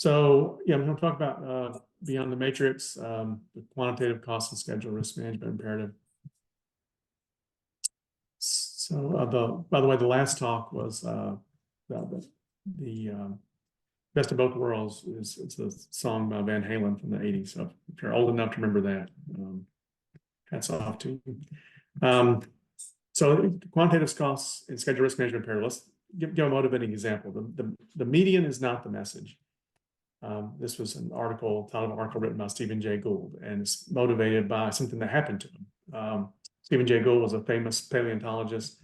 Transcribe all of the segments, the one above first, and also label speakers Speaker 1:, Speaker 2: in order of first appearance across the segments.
Speaker 1: So yeah, I'm going to talk about beyond the matrix, the quantitative cost and schedule risk management imperative. So by the way, the last talk was the Best of Both Worlds. It's a song by Van Halen from the 80s. So if you're old enough to remember that, hats off to you. So quantitative costs and schedule risk management imperative. Let's give a motivating example. The median is not the message. This was an article, title of an article written by Stephen Jay Gould, and it's motivated by something that happened to him. Stephen Jay Gould was a famous paleontologist,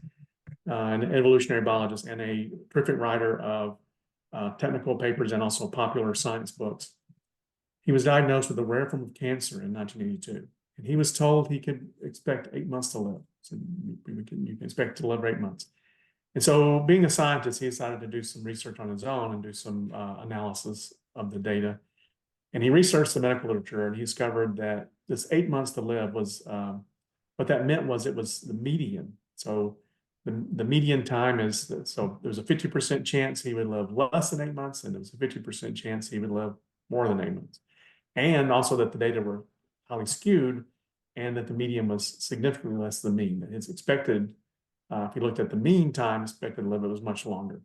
Speaker 1: an evolutionary biologist, and a terrific writer of technical papers and also popular science books. He was diagnosed with a rare form of cancer in 1982, and he was told he could expect 8 months to live. So you can expect to live 8 months. And so, being a scientist, he decided to do some research on his own and do some analysis of the data. And he researched the medical literature, and he discovered that this 8 months to live was, what that meant was it was the median. So the median time is, so there's a 50% chance he would live less than 8 months, and there was a 50% chance he would live more than 8 months. And also that the data were highly skewed, and that the median was significantly less than the mean. It's expected, if you looked at the mean time expected to live, it was much longer.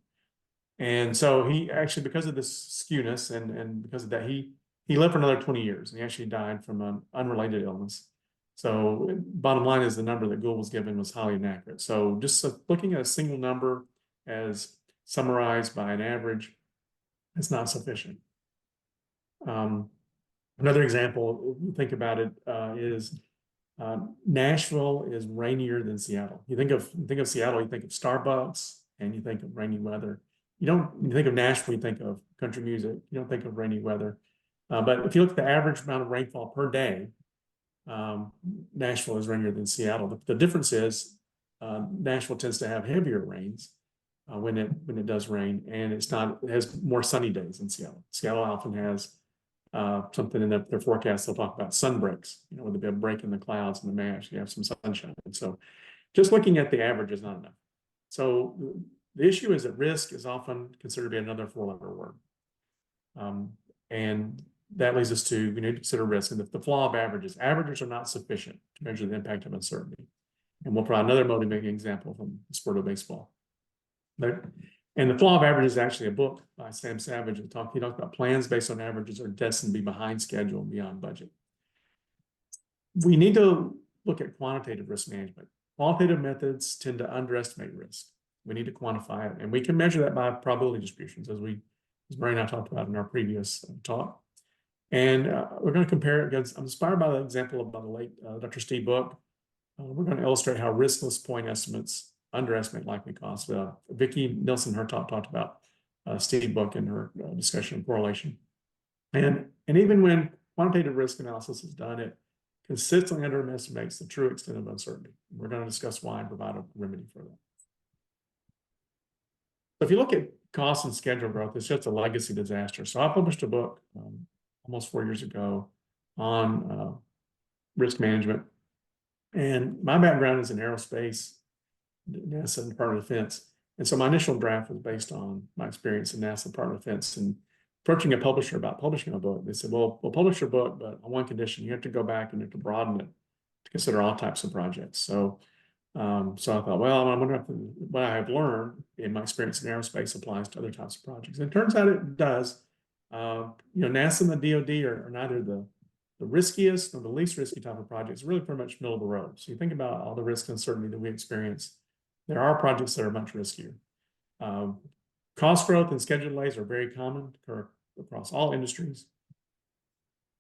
Speaker 1: And so he actually, because of this skewness and because of that, he lived for another 20 years. And he actually died from an unrelated illness. So bottom line is the number that Gould was given was highly inaccurate. So just looking at a single number as summarized by an average is not sufficient. Another example, think about it, is Nashville is rainier than Seattle. You think of Seattle, you think of Starbucks, and you think of rainy weather. You think of Nashville, you think of country music. You don't think of rainy weather. But if you look at the average amount of rainfall per day, Nashville is rainier than Seattle. The difference is Nashville tends to have heavier rains when it does rain, and it has more sunny days than Seattle. Seattle often has something in their forecast. They'll talk about sun breaks, where there'll be a break in the clouds and they may actually have some sunshine. And so just looking at the average is not enough. So the issue is that risk is often considered to be another four-letter word. And that leads us to, we need to consider risk. And the flaw of averages. Averages are not sufficient to measure the impact of uncertainty. And we'll provide another motivating example from the sport of baseball. And the flaw of averages is actually a book by Sam Savage. He talks about plans based on averages are destined to be behind schedule and beyond budget. We need to look at quantitative risk management. Qualitative methods tend to underestimate risk. We need to quantify it, and we can measure that by probability distributions, as Murray and I talked about in our previous talk. And we're going to compare it against, I'm inspired by the example of the late Dr. Steve Book. We're going to illustrate how riskless point estimates underestimate likely costs. Vicki Nilsson, her talked about Steve Book in her discussion of correlation. And even when quantitative risk analysis is done, it consistently underestimates the true extent of uncertainty. We're going to discuss why and provide a remedy for that. So if you look at cost and schedule growth, it's just a legacy disaster. So I published a book almost 4 years ago on risk management. And my background is in aerospace, NASA and Department of Defense. And so my initial draft was based on my experience in NASA, Department of Defense, and approaching a publisher about publishing a book. They said, well, we'll publish your book, but on one condition, you have to go back and you have to broaden it to consider all types of projects. So I thought, well, I wonder if what I have learned in my experience in aerospace applies to other types of projects. And it turns out it does. NASA and the DoD are neither the riskiest nor the least risky type of projects, really pretty much middle of the road. So you think about all the risk and uncertainty that we experience. There are projects that are much riskier. Cost growth and schedule delays are very common across all industries.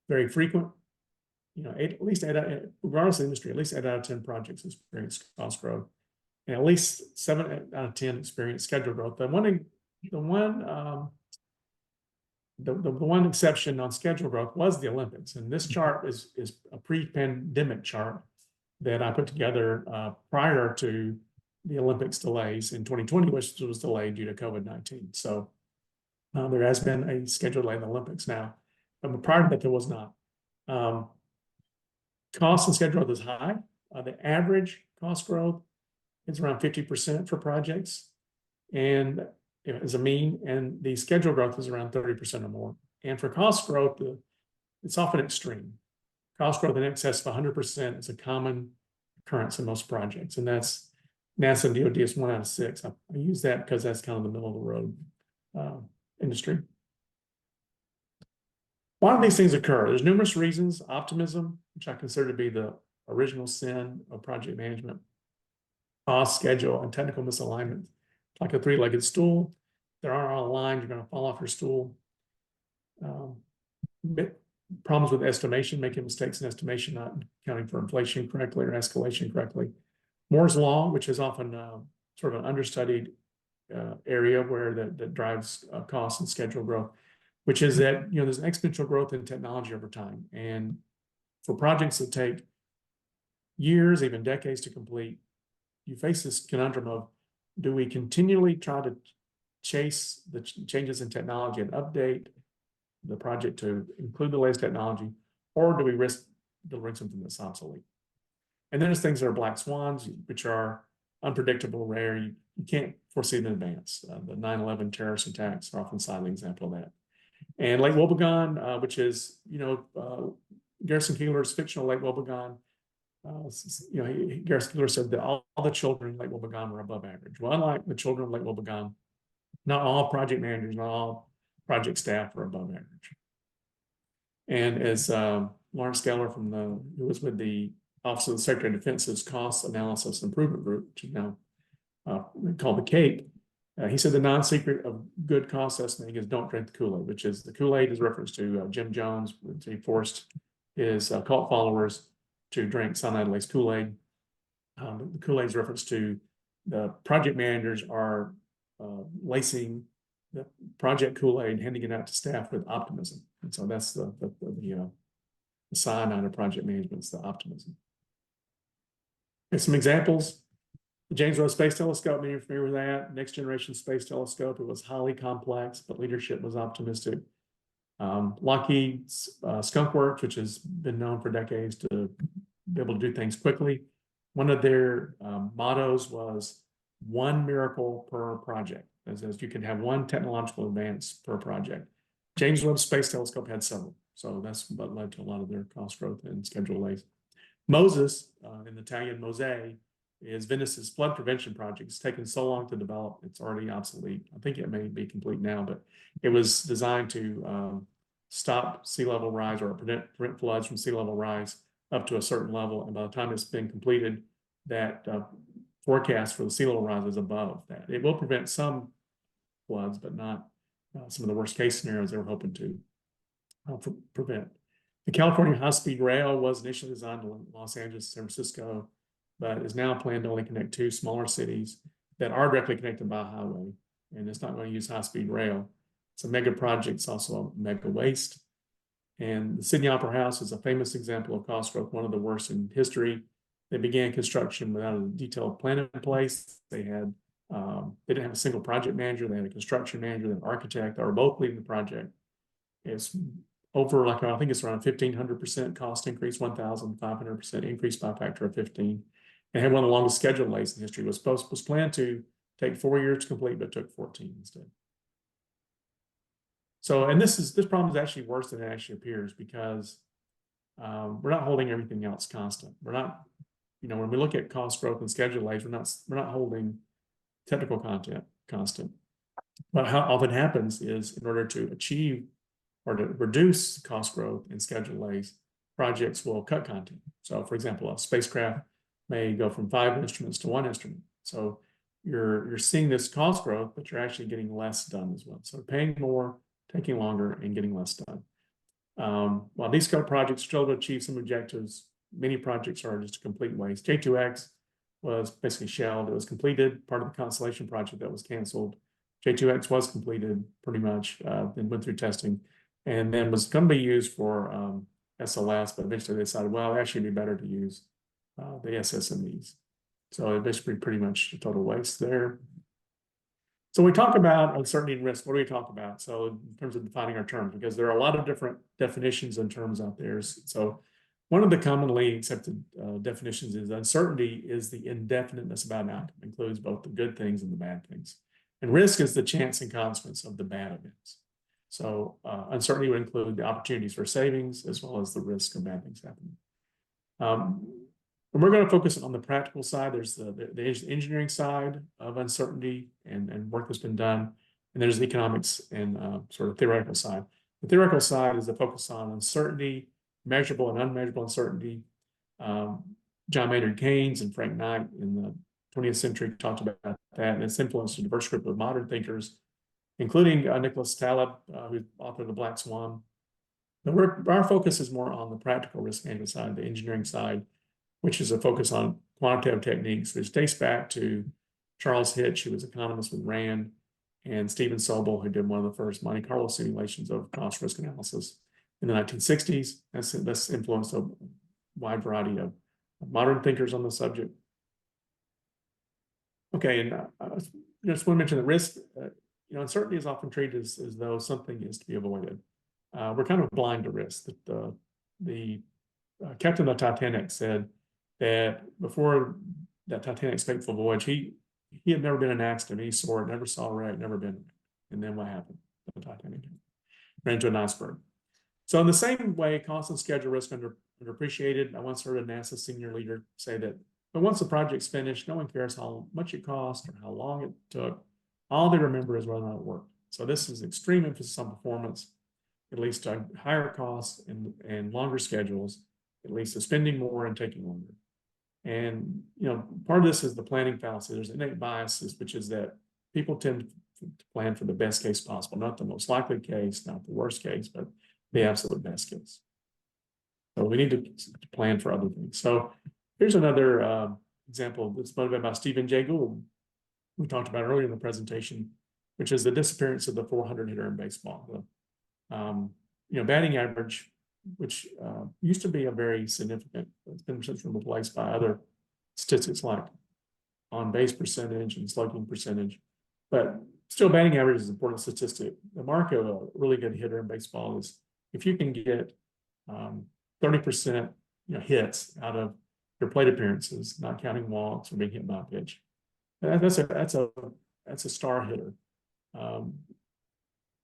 Speaker 1: Very frequent. Regardless of industry, at least 8 out of 10 projects experience cost growth, and at least 7 out of 10 experience schedule growth. The one exception on schedule growth was the Olympics, and this chart is a pre-pandemic chart that I put together prior to the Olympics delays in 2020, which was delayed due to COVID-19. So there has been a schedule delay in the Olympics now, but prior to that, there was not. Cost and schedule growth is high. The average cost growth is around 50% for projects, and as a mean, and the schedule growth is around 30% or more. And for cost growth, it's often extreme. Cost growth in excess of 100% is a common occurrence in most projects, and that's NASA and DoD is 1 out of 6. I use that because that's kind of the middle of the road industry. Why do these things occur? There's numerous reasons. Optimism, which I consider to be the original sin of project management. Cost, schedule, and technical misalignment. Like a three-legged stool. There aren't all lines, you're going to fall off your stool. Problems with estimation, making mistakes in estimation, not accounting for inflation correctly or escalation correctly. Moore's law, which is often sort of an understudied area where that drives cost and schedule growth, which is that there's an exponential growth in technology over time, and for projects that take years, even decades to complete, you face this conundrum of: do we continually try to chase the changes in technology and update the project to include the latest technology, or do we risk delivering something that's obsolete? And then there's things that are black swans, which are unpredictable, rare. You can't foresee in advance. The 9/11 terrorist attacks are often cited an example of that. And Lake Wobegon, which is, Garrison Keillor's fictional Lake Wobegon. Garrison Keillor said that all the children in Lake Wobegon were above average. Well, unlike the children of Lake Wobegon, not all project managers, not all project staff are above average. And as Lawrence Geller who was with the Office of the Secretary of Defense's Cost Analysis Improvement Group, which is now called the CAPE, he said the non-secret of good cost estimating is don't drink the Kool-Aid, which is the Kool-Aid is reference to Jim Jones, when he forced his cult followers to drink cyanide-laced Kool-Aid. The Kool-Aid is reference to the project managers are lacing the project Kool-Aid and handing it out to staff with optimism. And so that's the cyanide of project management is the optimism. Here's some examples. The James Webb Space Telescope, many are familiar with that. Next generation space telescope, it was highly complex, but leadership was optimistic. Lockheed's Skunk Works, which has been known for decades to be able to do things quickly. One of their mottos was one miracle per project. As you can have one technological advance per project. James Webb Space Telescope had several. So that's what led to a lot of their cost growth and schedule delays. Moses, in Italian Mosè, is Venice's flood prevention project. It's taken so long to develop, it's already obsolete. I think it may be complete now, but it was designed to stop sea level rise or prevent floods from sea level rise up to a certain level. And by the time it's been completed, that forecast for the sea level rise is above that. It will prevent some floods, but not some of the worst case scenarios they were hoping to prevent. The California high-speed rail was initially designed to Los Angeles, San Francisco, but is now planned to only connect 2 smaller cities that are directly connected by a highway, and it's not going to use high-speed rail. It's a mega project. It's also a mega waste. And the Sydney Opera House is a famous example of cost growth, one of the worst in history. They began construction without a detailed plan in place. They didn't have a single project manager. They had a construction manager, an architect. They were both leading the project. It's over, I think it's around 1,500% cost increase, 1,500% increase by a factor of 15. And had one of the longest schedule delays in history. Was planned to take 4 years to complete, but took 14 instead. So, and this problem is actually worse than it actually appears, because we're not holding everything else constant. We're not, when we look at cost growth and schedule delays, we're not holding technical content constant. But how often happens is, in order to achieve or to reduce cost growth and schedule delays, projects will cut content. So, for example, a spacecraft may go from 5 instruments to 1 instrument. So you're seeing this cost growth, but you're actually getting less done as well. So paying more, taking longer, and getting less done. While these scope projects struggle to achieve some objectives, many projects are just a complete waste. J2X was basically shelled. It was completed, part of the Constellation project that was canceled. J2X was completed pretty much, then went through testing, and then was going to be used for SLS, but eventually they decided, well, it actually would be better to use the SSMEs. So it basically pretty much a total waste there. So we talk about uncertainty and risk. What do we talk about? So in terms of defining our terms, because there are a lot of different definitions and terms out there. So one of the commonly accepted definitions is uncertainty is the indefiniteness about an outcome. It includes both the good things and the bad things. And risk is the chance and consequence of the bad events. So uncertainty would include the opportunities for savings as well as the risk of bad things happening. And we're going to focus on the practical side. There's the engineering side of uncertainty and work that's been done. And there's the economics and sort of theoretical side. The theoretical side is the focus on uncertainty, measurable and unmeasurable uncertainty. John Maynard Keynes and Frank Knight in the 20th century talked about that, and it's influenced a diverse group of modern thinkers, including Nicholas Taleb, who authored The Black Swan. But our focus is more on the practical risk management side, the engineering side, which is a focus on quantitative techniques, which dates back to Charles Hitch, who was an economist with Rand, and Stephen Sobel, who did one of the first Monte Carlo simulations of cost risk analysis in the 1960s. That's influenced a wide variety of modern thinkers on the subject. Okay, and I just want to mention the risk. Uncertainty is often treated as though something is to be avoided. We're kind of blind to risk. That the captain of the Titanic said that before that Titanic's fateful voyage, he had never been in an accident. He saw it, never saw a wreck, never been. And then what happened? The Titanic ran into an iceberg. So in the same way, cost and schedule risk underappreciated. I once heard a NASA senior leader say that, but once the project's finished, no one cares how much it cost or how long it took. All they remember is whether or not it worked. So this is extreme emphasis on performance. It leads to higher costs and longer schedules. It leads to spending more and taking longer. And part of this is the planning fallacy. There's innate biases, which is that people tend to plan for the best case possible, not the most likely case, not the worst case, but the absolute best case. So we need to plan for other things. So here's another example that's motivated by Stephen Jay Gould, we talked about earlier in the presentation, which is the disappearance of the 400 hitter in baseball. Batting average, which used to be a very significant, it's been since replaced by other statistics like on base percentage and slugging percentage, but still batting average is an important statistic. The mark of a really good hitter in baseball is if you can get 30% hits out of your plate appearances, not counting walks or being hit by a pitch. That's a star hitter.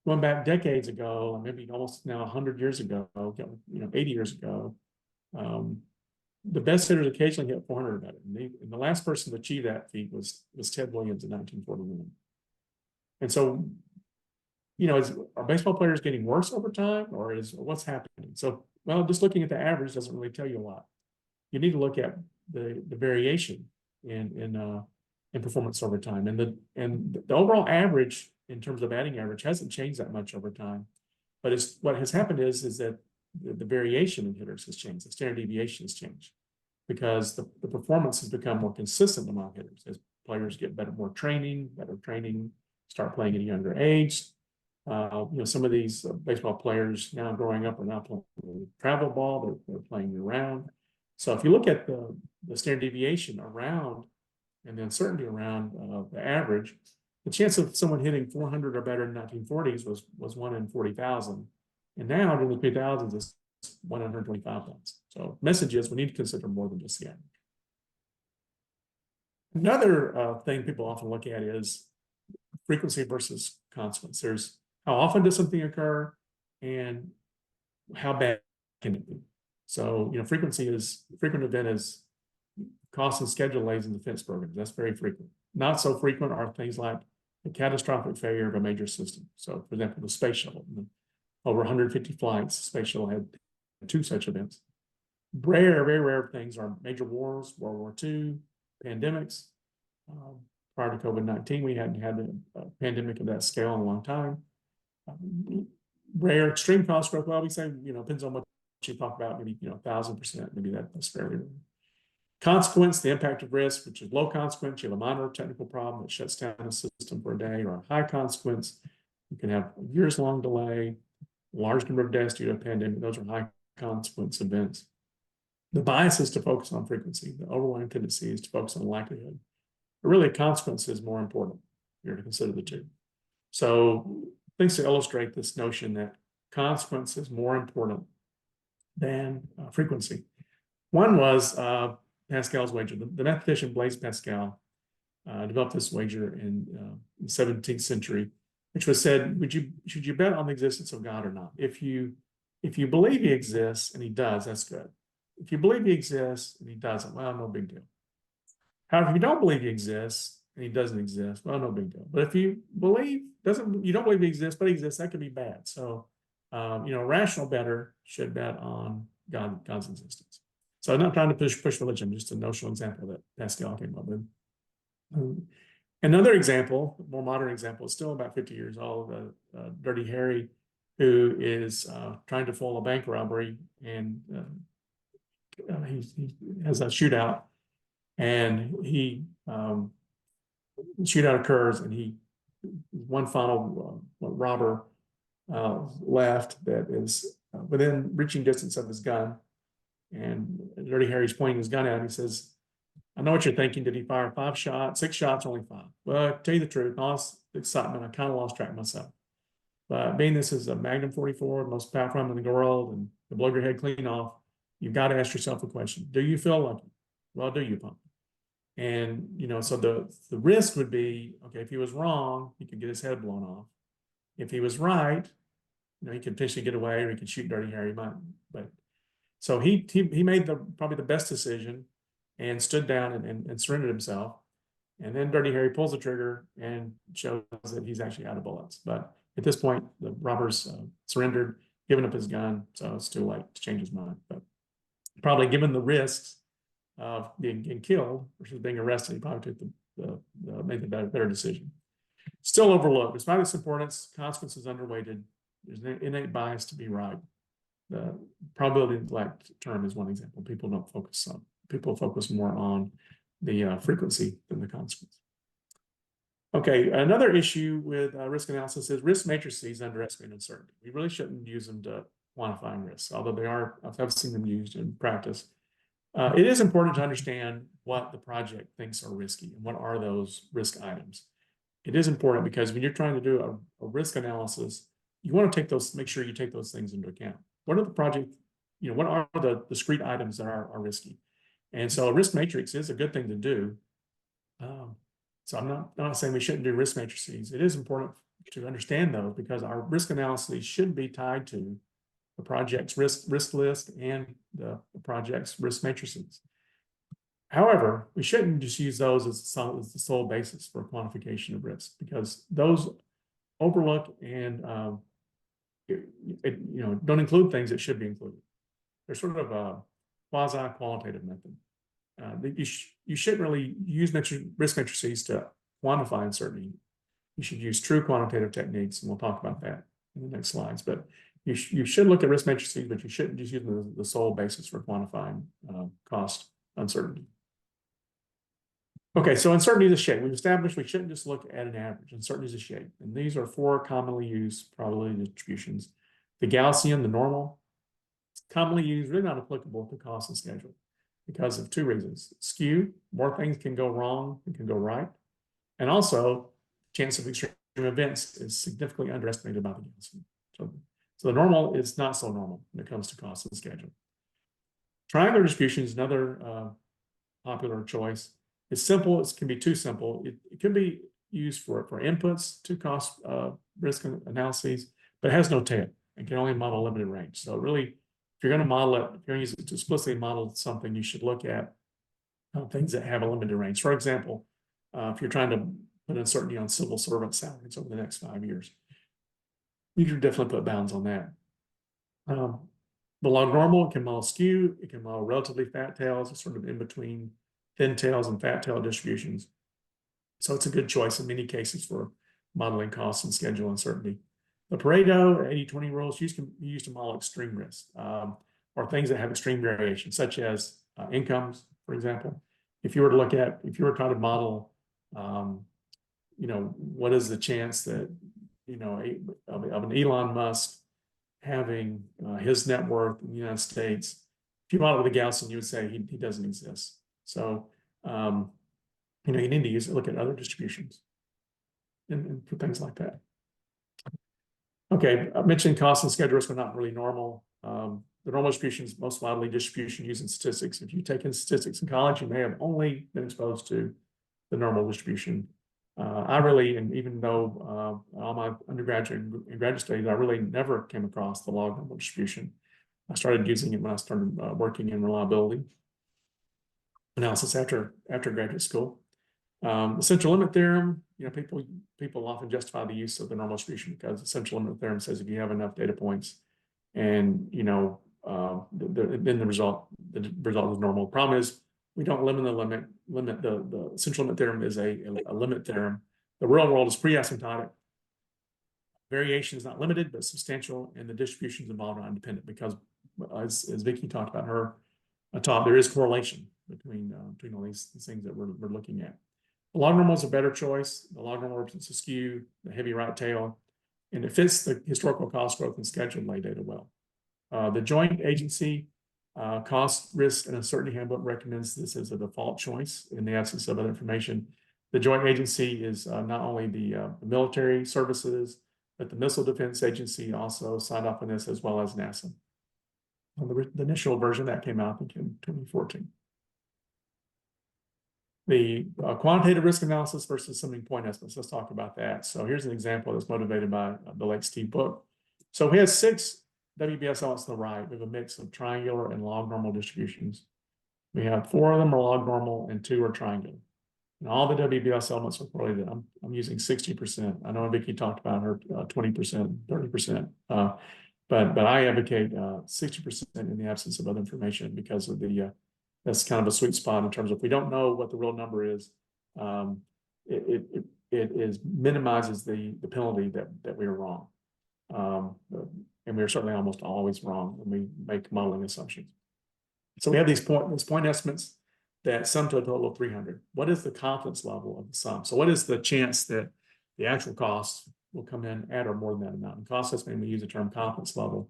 Speaker 1: Going back decades ago, maybe almost now 100 years ago, 80 years ago, the best hitters occasionally hit 400 or better. And the last person to achieve that feat was Ted Williams in 1941. And so, are baseball players getting worse over time, or what's happening? So, well, just looking at the average doesn't really tell you a lot. You need to look at the variation in performance over time, and the overall average in terms of batting average hasn't changed that much over time. But what has happened is that the variation in hitters has changed. The standard deviation has changed because the performance has become more consistent among hitters as players get better training, start playing at a younger age. Some of these baseball players now growing up are now playing travel ball. They're playing year round. So if you look at the standard deviation around and the uncertainty around the average, the chance of someone hitting 400 or better in the 1940s was 1 in 40,000. And now during the 2000s, it's 125,000. So message is we need to consider more than just the average. Another thing people often look at is frequency versus consequence. There's how often does something occur and how bad can it be? So, frequent event is cost and schedule delays in defense programs. That's very frequent. Not so frequent are things like the catastrophic failure of a major system. So, for example, the space shuttle. Over 150 flights, the space shuttle had 2 such events. Very rare things are major wars, World War II, pandemics. Prior to COVID-19, we hadn't had a pandemic of that scale in a long time. Rare extreme cost growth. Well, we say, depends on what you talk about, maybe, 1,000%, maybe that's fairly rare. Consequence, the impact of risk, which is low consequence. You have a minor technical problem that shuts down a system for a day, or a high consequence. You can have a years-long delay, large number of deaths due to a pandemic. Those are high consequence events. The bias is to focus on frequency. The overwhelming tendency is to focus on likelihood. But really, consequence is more important. You're to consider the two. So things to illustrate this notion that consequence is more important than frequency. One was Pascal's wager. The mathematician Blaise Pascal developed this wager in the 17th century. which was said, should you bet on the existence of God or not? If you believe he exists and he does, that's good. If you believe he exists and he doesn't, well, no big deal. However, if you don't believe he exists and he doesn't exist, well, no big deal. But if you don't believe he exists, but he exists, that could be bad. So, a rational bettor should bet on God's existence. So I'm not trying to push religion, just a notional example that Pascal came up with. Another example, more modern example, is still about 50 years old, Dirty Harry, who is trying to foil a bank robbery, and he has a shootout, and shootout occurs, and one final robber left that is within reaching distance of his gun, and Dirty Harry's pointing his gun at him. He says, I know what you're thinking. Did he fire 5 shots, 6 shots, only 5? Well, to tell you the truth, all this excitement, I kind of lost track of myself. But being this is a Magnum 44, the most powerful weapon in the world, and to blow your head clean off, you've got to ask yourself a question. Do you feel lucky? Well, do you, pump? And, so the risk would be, okay, if he was wrong, he could get his head blown off. If he was right, he could potentially get away, or he could shoot Dirty Harry. But so he made probably the best decision, and stood down and surrendered himself. And then Dirty Harry pulls the trigger and shows that he's actually out of bullets. But at this point, the robber's surrendered, given up his gun, so it's too late to change his mind. But probably given the risks of getting killed versus being arrested, he probably made the better decision. Still overlooked. Despite its importance, consequence is underweighted. There's an innate bias to be right. The probability neglect term is one example. People focus more on the frequency than the consequence. Okay, another issue with risk analysis is risk matrices underestimate uncertainty. We really shouldn't use them to quantifying risks, although I've seen them used in practice. It is important to understand what the project thinks are risky and what are those risk items. It is important because when you're trying to do a risk analysis, you want to make sure you take those things into account. What are the project, what are the discrete items that are risky? And so a risk matrix is a good thing to do. So I'm not saying we shouldn't do risk matrices. It is important to understand those, because our risk analysis should be tied to the project's risk list and the project's risk matrices. However, we shouldn't just use those as the sole basis for quantification of risk, because those overlook and don't include things that should be included. They're sort of a quasi-qualitative method. You shouldn't really use risk matrices to quantify uncertainty. You should use true quantitative techniques, and we'll talk about that in the next slides. But you should look at risk matrices, but you shouldn't just use them as the sole basis for quantifying cost uncertainty. Okay, so uncertainty is a shape. We've established we shouldn't just look at an average. Uncertainty is a shape. And these are 4 commonly used probability distributions. The Gaussian, the normal, it's commonly used, really not applicable to cost and schedule because of 2 reasons. Skew, more things can go wrong than can go right. And also, chance of extreme events is significantly underestimated by the Gaussian. So the normal is not so normal when it comes to cost and schedule. Triangular distribution is another popular choice. It's simple. It can be too simple. It can be used for inputs to cost risk analyses, but it has no tail. It can only model limited range. So really, if you're going to model it, if you're going to use it to explicitly model something, you should look at things that have a limited range. For example, if you're trying to put uncertainty on civil servant salaries over the next 5 years, you should definitely put bounds on that. The log normal, it can model skew. It can model relatively fat tails. It's sort of in between thin tails and fat tail distributions. So it's a good choice in many cases for modeling costs and schedule uncertainty. The Pareto 80-20 rules can be used to model extreme risk or things that have extreme variation, such as incomes, for example. If you were trying to model, what is the chance that, of an Elon Musk having his net worth in the United States, if you model with a Gaussian, you would say he doesn't exist. So, you need to look at other distributions and for things like that. Okay, I mentioned cost and schedule risk are not really normal. The normal distribution is most widely distribution used in statistics. If you take in statistics in college, you may have only been exposed to the normal distribution. I really, and even though all my undergraduate and graduate studies, I really never came across the log normal distribution. I started using it when I started working in reliability analysis after graduate school. The central limit theorem, people often justify the use of the normal distribution because the central limit theorem says if you have enough data points, and then the result is normal. The problem is we don't limit the central limit theorem is a limit theorem. The real world is pre-asymptotic. Variation is not limited, but substantial, and the distributions involved are independent because, as Vicki talked about her talk, there is correlation between all these things that we're looking at. The log normal is a better choice. The log normal represents a skew, the heavy right tail, and it fits the historical cost growth and schedule lay data well. The joint agency cost, risk, and uncertainty handbook recommends this as a default choice in the absence of other information. The joint agency is not only the military services, but the Missile Defense Agency also signed off on this, as well as NASA. The initial version that came out in 2014. The quantitative risk analysis versus summing point estimates. Let's talk about that. So here's an example that's motivated by the late Steve book. So we have 6 WBS elements on the right. We have a mix of triangular and log normal distributions. We have 4 of them are log normal and 2 are triangular. And all the WBS elements are correlated. I'm using 60%. I know Vicki talked about her 20%, 30%. But I advocate 60% in the absence of other information because of that's kind of a sweet spot in terms of if we don't know what the real number is, it minimizes the penalty that we are wrong. And we are certainly almost always wrong when we make modeling assumptions. So we have these point estimates that sum to a total of 300. What is the confidence level of the sum? So what is the chance that the actual cost will come in at or more than that amount? In cost estimate, we use the term confidence level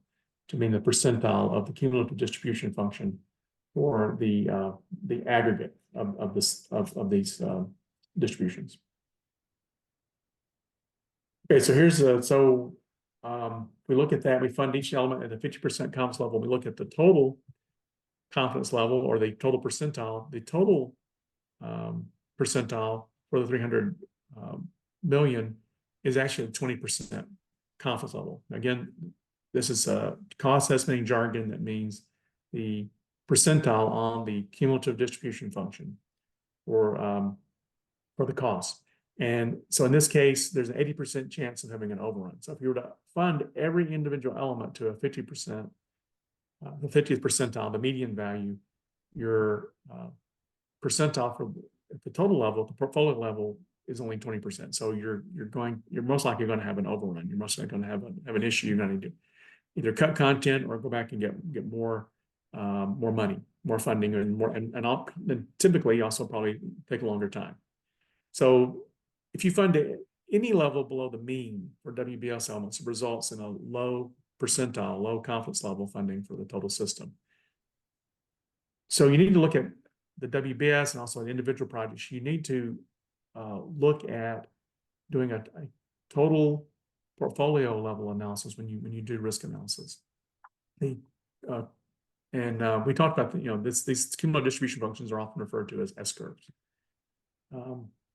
Speaker 1: to mean the percentile of the cumulative distribution function for the aggregate of these distributions. Okay, so here's we look at that. We fund each element at a 50% confidence level. We look at the total confidence level or the total percentile. The total percentile for the 300 million is actually 20% confidence level. Again, this is a cost estimating jargon that means the percentile on the cumulative distribution function for the cost. And so in this case, there's an 80% chance of having an overrun. So if you were to fund every individual element to a 50%, the 50th percentile, the median value, your percentile for at the total level, the portfolio level is only 20%. So you're most likely going to have an overrun. You're most likely going to have an issue. You're going to either cut content or go back and get more money, more funding, and typically also probably take a longer time. So if you fund any level below the mean for WBS elements, it results in a low percentile, low confidence level funding for the total system. So you need to look at the WBS and also the individual projects. You need to look at doing a total portfolio level analysis when you do risk analysis. We talked about these cumulative distribution functions are often referred to as S-curves.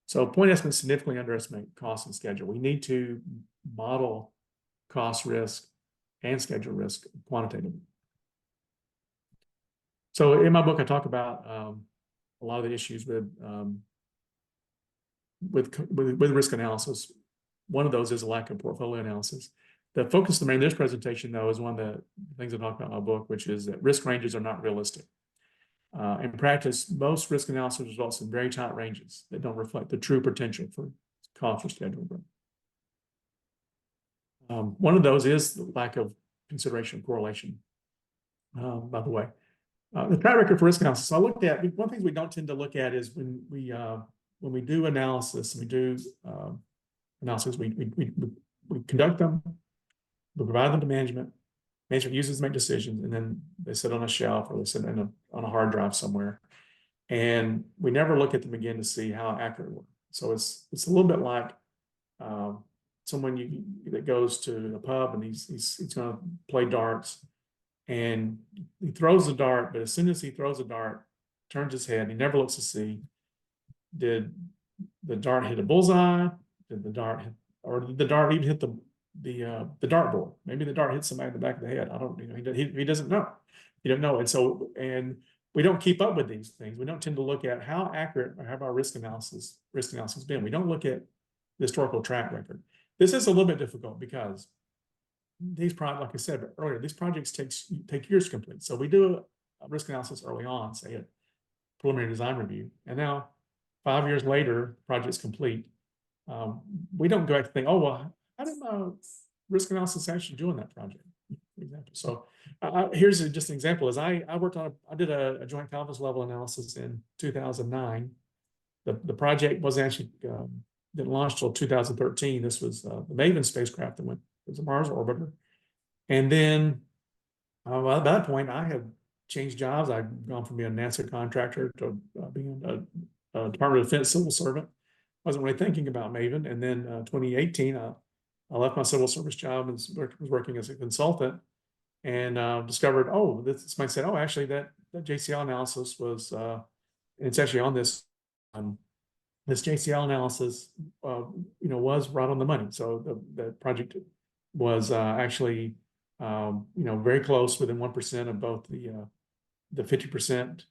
Speaker 1: So point estimates significantly underestimate cost and schedule. We need to model cost risk and schedule risk quantitatively. So in my book, I talk about a lot of the issues with risk analysis. One of those is a lack of portfolio analysis. The focus of this presentation, though, is one of the things I talk about in my book, which is that risk ranges are not realistic. In practice, most risk analysis results in very tight ranges that don't reflect the true potential for cost or schedule growth. One of those is the lack of consideration of correlation, by the way. The track record for risk analysis. So I looked at, one thing we don't tend to look at is when we do analysis, we conduct them, we provide them to management. Management uses to make decisions, and then they sit on a shelf or they sit on a hard drive somewhere. And we never look at them again to see how accurate they were. So it's a little bit like someone that goes to a pub and he's going to play darts, and he throws the dart, but as soon as he throws the dart, turns his head, he never looks to see, did the dart hit a bullseye? Did the dart hit, or did the dart even hit the dartboard? Maybe the dart hit somebody in the back of the head. I don't, he doesn't know. He don't know. And so, and we don't keep up with these things. We don't tend to look at how accurate or have our risk analysis been. We don't look at the historical track record. This is a little bit difficult because these projects, like I said earlier, these projects take years to complete. So we do a risk analysis early on, say at preliminary design review, and now 5 years later, the project's complete. We don't go back to think, oh, well, how did my risk analysis actually do on that project? For example. So here's just an example. Is I worked on I did a joint confidence level analysis in 2009. The project wasn't actually didn't launch till 2013. This was the Maven spacecraft that went, it was a Mars orbiter. And then well, at that point, I had changed jobs. I'd gone from being a NASA contractor to being a Department of Defense civil servant. Wasn't really thinking about Maven. And then 2018, I left my civil service job and was working as a consultant, and discovered, oh, somebody said, oh, actually that JCL analysis was, it's actually on this, this JCL analysis, was right on the money. So the project was actually, very close, within 1% of both the 50%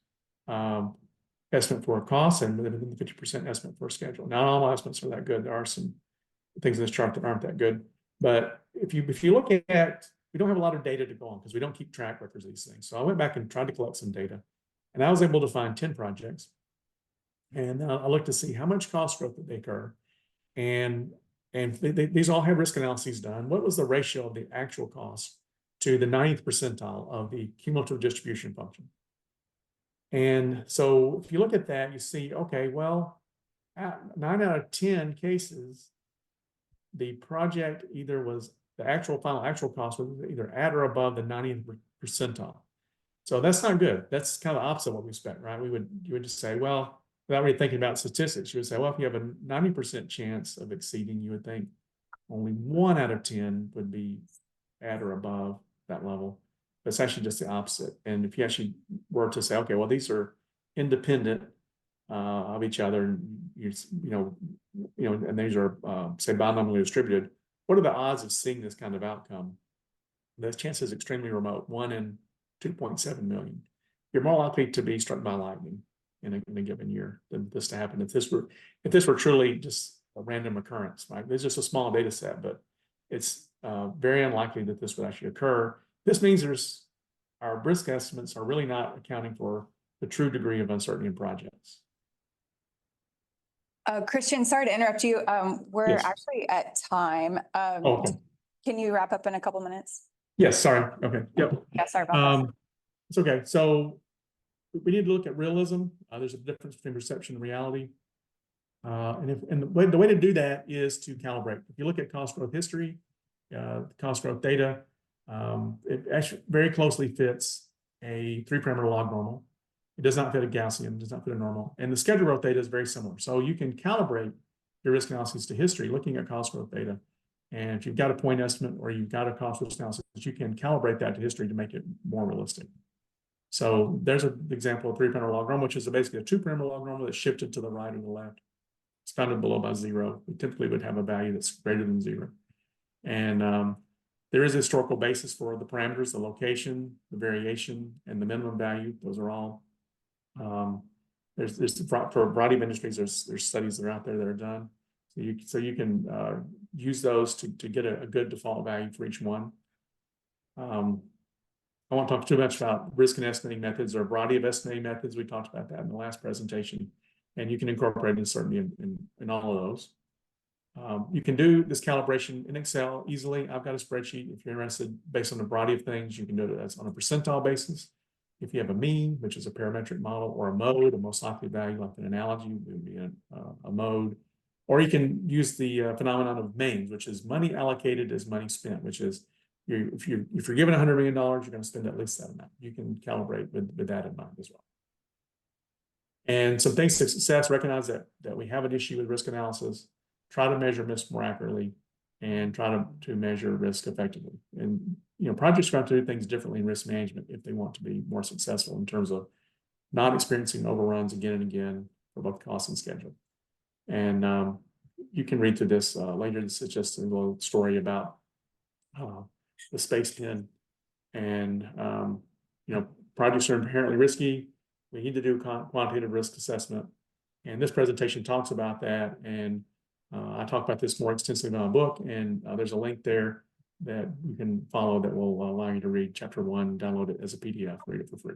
Speaker 1: estimate for a cost and within the 50% estimate for a schedule. Not all estimates are that good. There are some things in this chart that aren't that good. But if you look at, we don't have a lot of data to go on because we don't keep track records of these things. So I went back and tried to collect some data, and I was able to find 10 projects. And I looked to see how much cost growth did they occur. And these all had risk analyses done. What was the ratio of the actual cost to the 90th percentile of the cumulative distribution function? And so if you look at that, you see, okay, well, 9 out of 10 cases, the project either was the final actual cost was either at or above the 90th percentile. So that's not good. That's kind of the opposite of what we expect, right? You would just say, well, without really thinking about statistics, you would say, well, if you have a 90% chance of exceeding, you would think only 1 out of 10 would be at or above that level. But it's actually just the opposite. And if you actually were to say, okay, well, these are independent of each other, and and these are say binomially distributed, what are the odds of seeing this kind of outcome? The chance is extremely remote, 1 in 2.7 million. You're more likely to be struck by lightning in a given year than this to happen. If this were truly just a random occurrence, right? There's just a small data set, but it's very unlikely that this would actually occur. This means our risk estimates are really not accounting for the true degree of uncertainty in projects.
Speaker 2: Christian, sorry to interrupt you. We're
Speaker 1: Yes.
Speaker 2: actually at time.
Speaker 1: Okay.
Speaker 2: Can you wrap up in a couple minutes?
Speaker 1: Yes, sorry. Okay. Yep.
Speaker 2: Yeah, sorry about that.
Speaker 1: It's okay. So we need to look at realism. There's a difference between perception and reality. And the way to do that is to calibrate. If you look at cost growth history, cost growth data, it actually very closely fits a 3-parameter log normal. It does not fit a Gaussian, does not fit a normal. And the schedule growth data is very similar. So you can calibrate your risk analysis to history looking at cost growth data. And if you've got a point estimate or you've got a cost risk analysis, you can calibrate that to history to make it more realistic. So there's an example of 3-parameter log normal, which is basically a 2-parameter log normal that's shifted to the right or the left. It's bounded below by 0. We typically would have a value that's greater than 0. And there is a historical basis for the parameters, the location, the variation, and the minimum value. Those are all, there's for a variety of industries, there's studies that are out there that are done. So you can use those to get a good default value for each one. I won't talk too much about risk and estimating methods. There are a variety of estimating methods. We talked about that in the last presentation, and you can incorporate uncertainty in all of those. You can do this calibration in Excel easily. I've got a spreadsheet. If you're interested, based on a variety of things, you can do it as on a percentile basis. If you have a mean, which is a parametric model, or a mode, a most likely value, like an analogy, would be a mode. Or you can use the phenomenon of mains, which is money allocated as money spent, which is if you're given $100 million, you're going to spend at least that amount. You can calibrate with that in mind as well. And some things to success: recognize that we have an issue with risk analysis, try to measure risk more accurately, and try to measure risk effectively. And projects are going to do things differently in risk management if they want to be more successful in terms of not experiencing overruns again and again for both cost and schedule. And you can read through this later. This is just a little story about the space pen. And, projects are inherently risky. We need to do quantitative risk assessment. And this presentation talks about that. And I talk about this more extensively in my book. And there's a link there that you can follow that will allow you to read chapter 1, download it as a PDF, read it for free.